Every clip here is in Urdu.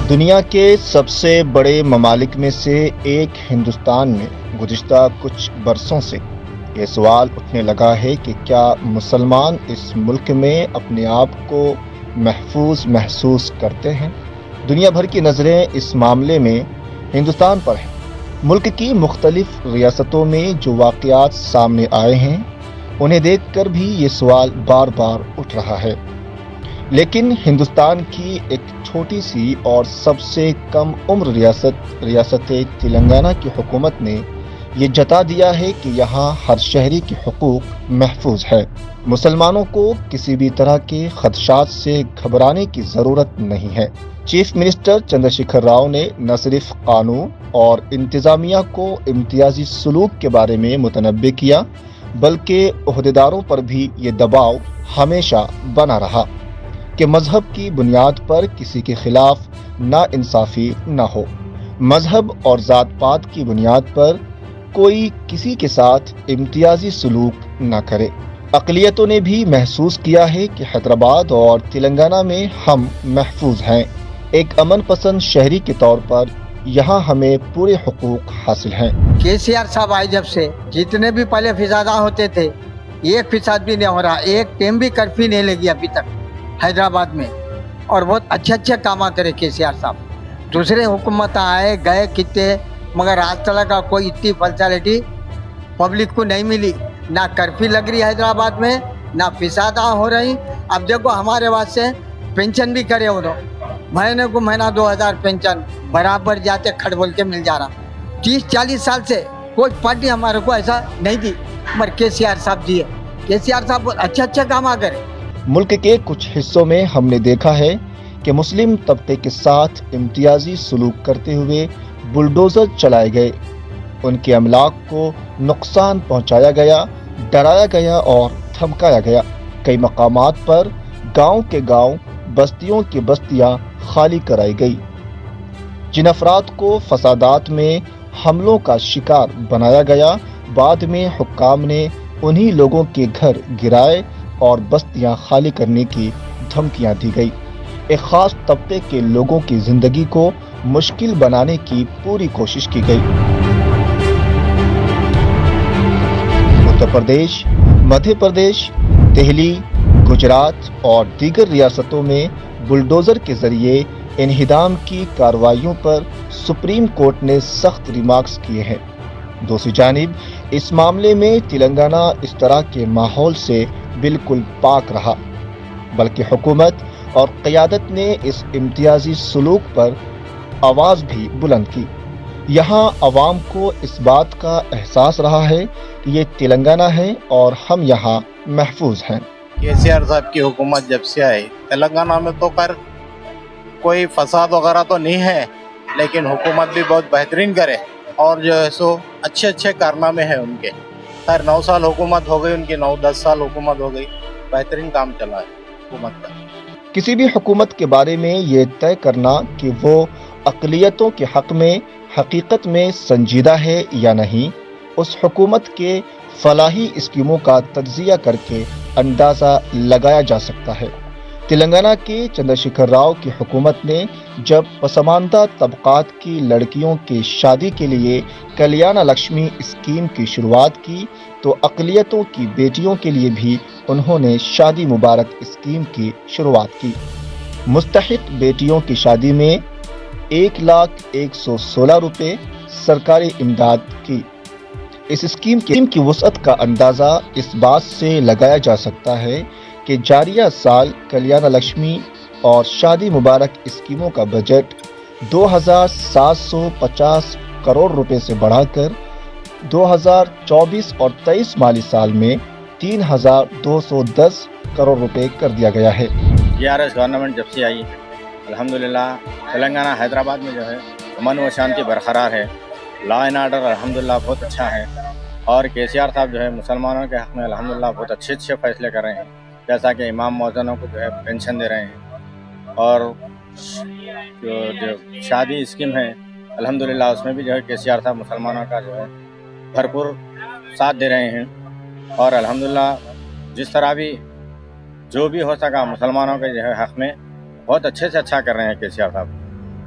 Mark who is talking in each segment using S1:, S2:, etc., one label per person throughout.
S1: دنیا کے سب سے بڑے ممالک میں سے ایک ہندوستان میں گزشتہ کچھ برسوں سے یہ سوال اٹھنے لگا ہے کہ کیا مسلمان اس ملک میں اپنے آپ کو محفوظ محسوس کرتے ہیں؟ دنیا بھر کی نظریں اس معاملے میں ہندوستان پر ہیں۔ ملک کی مختلف ریاستوں میں جو واقعات سامنے آئے ہیں انہیں دیکھ کر بھی یہ سوال بار بار اٹھ رہا ہے، لیکن ہندوستان کی ایک چھوٹی سی اور سب سے کم عمر ریاست تلنگانہ کی حکومت نے یہ جتا دیا ہے کہ یہاں ہر شہری کے حقوق محفوظ ہے۔ مسلمانوں کو کسی بھی طرح کے خدشات سے گھبرانے کی ضرورت نہیں ہے۔ چیف منسٹر چندر شیکھر راؤ نے نہ صرف قانون اور انتظامیہ کو امتیازی سلوک کے بارے میں متنبع کیا، بلکہ عہدیداروں پر بھی یہ دباؤ ہمیشہ بنا رہا کہ مذہب کی بنیاد پر کسی کے خلاف ناانصافی نہ ہو، مذہب اور ذات پات کی بنیاد پر کوئی کسی کے ساتھ امتیازی سلوک نہ کرے۔ اقلیتوں نے بھی محسوس کیا ہے کہ حیدرآباد اور تلنگانہ میں ہم محفوظ ہیں۔ ایک امن پسند شہری کے طور پر یہاں ہمیں پورے حقوق حاصل ہیں۔
S2: KCR صاحب آئے جب سے جتنے بھی پہلے فسادہ ہوتے تھے 1% بھی نہیں ہو رہا، ایک ٹائم بھی کرفیو نہیں لگی ابھی تک حیدرآباد میں، اور بہت اچھے کام کرے KCR صاحب۔ دوسرے حکومت آئے گئے کتنے، مگر آج تک کا کوئی اتنی فیسلٹی پبلک کو نہیں ملی، نہ کرفیو لگ رہی حیدرآباد میں، نہ فسادہ ہو رہی۔ اب دیکھو ہمارے واسطے پینشن بھی کرے انہوں، مہینے کو مہینہ 2000 پینشن برابر جاتے کھڑ بول کے مل جا رہا۔ 30-40 سال سے کوئی پارٹی ہمارے کو ایسا نہیں دی، مگر KCR صاحب دیے۔ KCR صاحب بہت اچھے کام کرے۔
S1: ملک کے کچھ حصوں میں ہم نے دیکھا ہے کہ مسلم طبقے کے ساتھ امتیازی سلوک کرتے ہوئے بلڈوزر چلائے گئے، ان کے املاک کو نقصان پہنچایا گیا، ڈرایا گیا اور دھمکایا گیا۔ کئی مقامات پر گاؤں کے گاؤں، بستیوں کی بستیاں خالی کرائی گئی۔ جن افراد کو فسادات میں حملوں کا شکار بنایا گیا، بعد میں حکام نے انہی لوگوں کے گھر گرائے اور بستیاں خالی کرنے کی دھمکیاں دی گئی۔ ایک خاص طبقے کے لوگوں کی زندگی کو مشکل بنانے کی پوری کوشش کی گئی۔ اتر پردیش، مدھیہ پردیش، دہلی، گجرات اور دیگر ریاستوں میں بلڈوزر کے ذریعے انہدام کی کارروائیوں پر سپریم کورٹ نے سخت ریمارکس کیے ہیں۔ دوسری جانب اس معاملے میں تلنگانہ اس طرح کے ماحول سے بالکل پاک رہا، بلکہ حکومت اور قیادت نے اس امتیازی سلوک پر آواز بھی بلند کی۔ یہاں عوام کو اس بات کا احساس رہا ہے کہ یہ تلنگانہ ہے اور ہم یہاں محفوظ ہیں۔
S3: KCR صاحب کی حکومت جب سے آئی تلنگانہ میں تو کوئی فساد وغیرہ تو نہیں ہے، لیکن حکومت بھی بہت بہترین کرے اور جو ہے سو اچھے کارنامے ہیں ان کے۔ 9 سال حکومت ہو گئی ان کی، 9-10 سال حکومت ہو گئی، بہترین کام چلا ہے حکومت کا۔
S1: کسی بھی حکومت کے بارے میں یہ طے کرنا کہ وہ اقلیتوں کے حق میں حقیقت میں سنجیدہ ہے یا نہیں، اس حکومت کے فلاحی اسکیموں کا تجزیہ کر کے اندازہ لگایا جا سکتا ہے۔ تلنگانہ کے چندر شیکھر راؤ کی حکومت نے جب پسماندہ طبقات کی لڑکیوں کی شادی کے لیے کلیانہ لکشمی اسکیم کی شروعات کی تو اقلیتوں کی بیٹیوں کے لیے بھی انہوں نے شادی مبارک اسکیم کی شروعات کی۔ مستحق بیٹیوں کی شادی میں 1,116 روپے سرکاری امداد کی۔ اس اسکیم کی وسعت کا اندازہ اس بات سے لگایا جا سکتا ہے کہ جاریہ سال کلیانہ لکشمی اور شادی مبارک اسکیموں کا بجٹ 2,750 کروڑ روپے سے بڑھا کر 2024 اور 23 مالی سال میں 3,210 کروڑ روپے کر دیا گیا ہے۔
S4: TRS گورنمنٹ جب سے آئی الحمدللہ تلنگانہ حیدرآباد میں جو ہے امن و شانتی برقرار ہے، لا اینڈ آرڈر الحمدللہ بہت اچھا ہے، اور KCR صاحب جو ہے مسلمانوں کے حق میں الحمدللہ بہت اچھے فیصلے کر رہے ہیں، جیسا کہ امام مؤذنوں کو جو ہے پینشن دے رہے ہیں، اور جو شادی اسکیم ہے الحمدللہ اس میں بھی جو ہے KCR صاحب مسلمانوں کا جو ہے بھرپور ساتھ دے رہے ہیں، اور الحمدللہ جس طرح بھی جو بھی ہو سکا مسلمانوں کے جو ہے حق میں بہت اچھے سے اچھا کر رہے ہیں KCR صاحب۔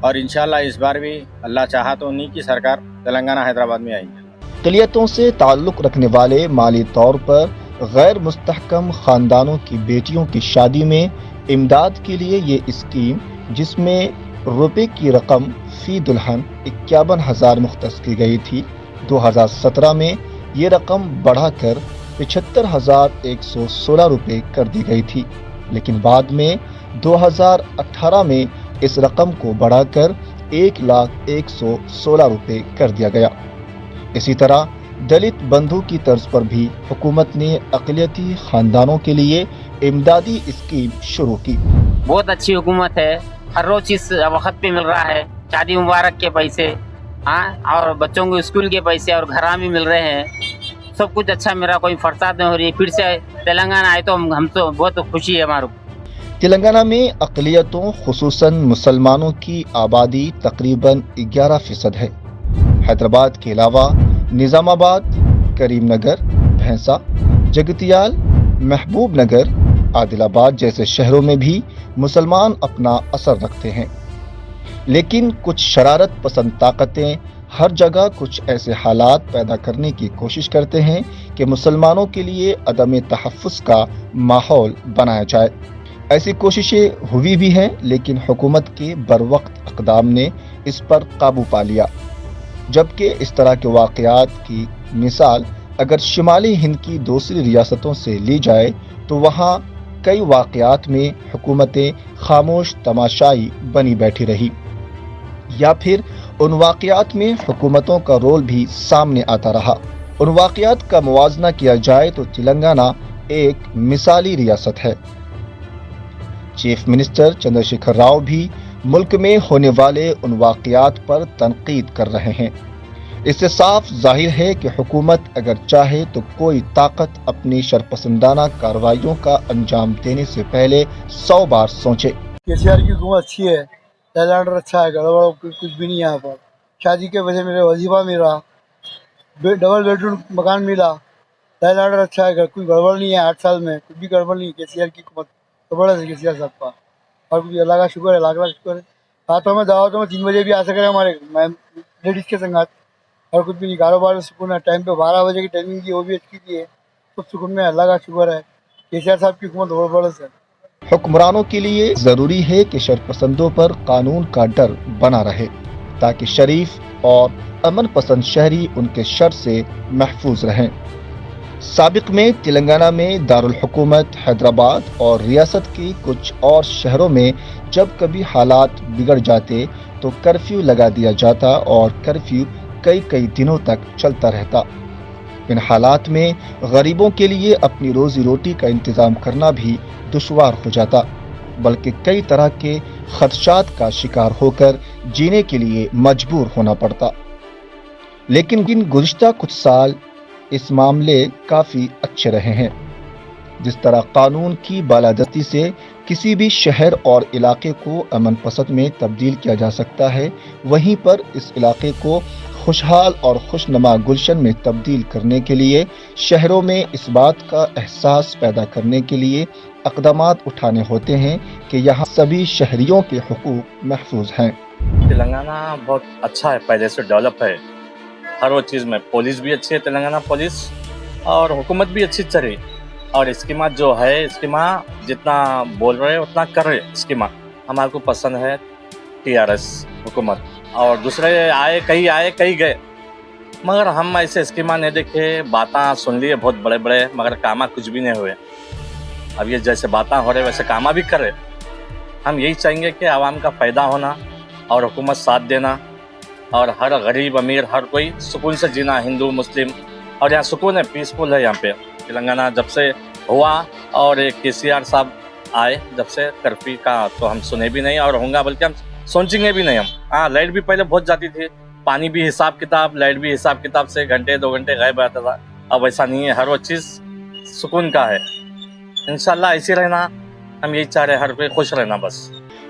S4: اور انشاءاللہ اس بار بھی اللہ چاہا تو انہی کی سرکار تلنگانہ حیدرآباد میں آئی ہے۔
S1: اقلیتوں سے تعلق رکھنے والے مالی طور پر غیر مستحکم خاندانوں کی بیٹیوں کی شادی میں امداد کے لیے یہ اسکیم، جس میں روپے کی رقم فی دلہن 51,000 مختص کی گئی تھی، 2017 میں یہ رقم بڑھا کر 75,116 روپے کر دی گئی تھی، لیکن بعد میں 2018 میں اس رقم کو بڑھا کر 1,01,16 روپے کر دیا گیا۔ اسی طرح دلت بندھو کی طرز پر بھی حکومت نے اقلیتی خاندانوں کے لیے امدادی اسکیم شروع کی۔
S5: بہت اچھی حکومت ہے، ہر روز چیز وقت پہ مل رہا ہے، شادی مبارک کے پیسے، اور بچوں کو اسکول کے پیسے اور گھر بھی مل رہے ہیں، سب کچھ اچھا میرا، کوئی فساد نہیں ہو رہی ہے۔ پھر سے تلنگانہ آئے تو ہم تو بہت خوشی ہے ہمارے۔
S1: تلنگانہ میں اقلیتوں خصوصاً مسلمانوں کی آبادی تقریباً 11% ہے۔ حیدرآباد کے علاوہ نظام آباد، کریم نگر، بھینسا، جگتیال، محبوب نگر، عادل آباد جیسے شہروں میں بھی مسلمان اپنا اثر رکھتے ہیں، لیکن کچھ شرارت پسند طاقتیں ہر جگہ کچھ ایسے حالات پیدا کرنے کی کوشش کرتے ہیں کہ مسلمانوں کے لیے عدم تحفظ کا ماحول بنایا جائے۔ ایسی کوششیں ہوئی بھی ہیں، لیکن حکومت کے بروقت اقدام نے اس پر قابو پا لیا، جبکہ اس طرح کے واقعات کی مثال اگر شمالی ہند کی دوسری ریاستوں سے لی جائے تو وہاں کئی واقعات میں حکومتیں خاموش تماشائی بنی بیٹھی رہی، یا پھر ان واقعات میں حکومتوں کا رول بھی سامنے آتا رہا۔ ان واقعات کا موازنہ کیا جائے تو تلنگانہ ایک مثالی ریاست ہے۔ چیف منسٹر چندر شیکھر راؤ بھی ملک میں ہونے والے ان واقعات پر تنقید کر رہے ہیں۔ اس سے صاف ظاہر ہے کہ حکومت اگر چاہے تو کوئی طاقت اپنی شرپسندانہ کارروائیوں کا انجام دینے سے پہلے 100 بار سوچے۔
S6: KCR کی حکومت اچھی ہے، لا آرڈر اچھا ہے، گڑبڑ کچھ بھی نہیں ہے۔ یہاں پر شادی کے وجہ میرے وظیفہ ملا، ڈبل بیڈ روم مکان ملا، لا آرڈر اچھا ہے، کوئی گڑبڑ نہیں ہے۔ 8 سال میں کچھ بھی گڑبڑ نہیں ہے۔ KCR کی حکومت گڑبڑ ہے KCR صاحب کا، اور اللہ کا شکر ہے، لاکھ لاکھ شکر ہے۔ راتوں میں دعوتوں میں 3 بجے بھی آ سکے ہمارے لیڈیز کے سنگات، اور کچھ بھی نہیں، کاروبار میں سکون ہے۔ ٹائم پہ 12 بجے کی ٹائمنگ کی، وہ بھی اچھی کی ہے، سب سکون میں، اللہ کا شکر ہے۔ KCR صاحب کی حکومت زبردست ہے۔
S1: حکمرانوں کے لیے ضروری ہے کہ شرپسندوں پر قانون کا ڈر بنا رہے، تاکہ شریف اور امن پسند شہری ان کے شر سے محفوظ رہیں۔ سابق میں تلنگانہ میں دارالحکومت حیدرآباد اور ریاست کی کچھ اور شہروں میں جب کبھی حالات بگڑ جاتے تو کرفیو لگا دیا جاتا، اور کرفیو کئی دنوں تک چلتا رہتا۔ ان حالات میں غریبوں کے لیے اپنی روزی روٹی کا انتظام کرنا بھی دشوار ہو جاتا، بلکہ کئی طرح کے خدشات کا شکار ہو کر جینے کے لیے مجبور ہونا پڑتا۔ لیکن گزشتہ کچھ سال اس معاملے کافی اچھے رہے ہیں۔ جس طرح قانون کی بالادستی سے کسی بھی شہر اور علاقے کو امن پسند میں تبدیل کیا جا سکتا ہے، وہیں پر اس علاقے کو خوشحال اور خوشنما گلشن میں تبدیل کرنے کے لیے شہروں میں اس بات کا احساس پیدا کرنے کے لیے اقدامات اٹھانے ہوتے ہیں کہ یہاں سبھی شہریوں کے حقوق محفوظ ہیں۔
S7: تلنگانہ بہت اچھا ہے، پہلے سے ڈیولپ ہے ہر وہ چیز میں۔ پولیس بھی اچھی ہے، تلنگانہ پولیس، اور حکومت بھی اچھی چل رہی، اور اسکیمات جو ہے، اسکیمات جتنا بول رہے اتنا کر رہے۔ اسکیمات ہمارے کو پسند ہے TRS حکومت، اور دوسرے آئے کئی گئے، مگر ہم ایسے اسکیمات نہیں دیکھے۔ باتاں سن لیے بہت بڑے بڑے، مگر کاماں کچھ بھی نہیں ہوئے۔ اب یہ جیسے باتاں ہو رہے ویسے کاماں بھی کر رہے۔ ہم یہی چاہیں گے کہ عوام کا فائدہ ہونا اور حکومت ساتھ دینا، اور ہر غریب امیر ہر کوئی سکون سے جینا، ہندو مسلم، اور یہاں سکون ہے، پیسفل ہے یہاں پہ تلنگانہ۔ جب سے ہوا اور KCR صاحب آئے، جب سے کرفیو کا تو ہم سنے بھی نہیں، اور ہوں گا بلکہ ہم سوچیں گے بھی نہیں۔ ہم لائٹ بھی پہلے بہت جاتی تھی، پانی بھی حساب کتاب، لائٹ بھی حساب کتاب سے گھنٹے 2 گھنٹے غائب رہتا تھا۔ اب ایسا نہیں ہے، ہر وہ چیز سکون کا ہے۔ انشاءاللہ ایسے رہنا، ہم یہی چاہ رہے ہیں، ہر کوئی خوش رہنا بس۔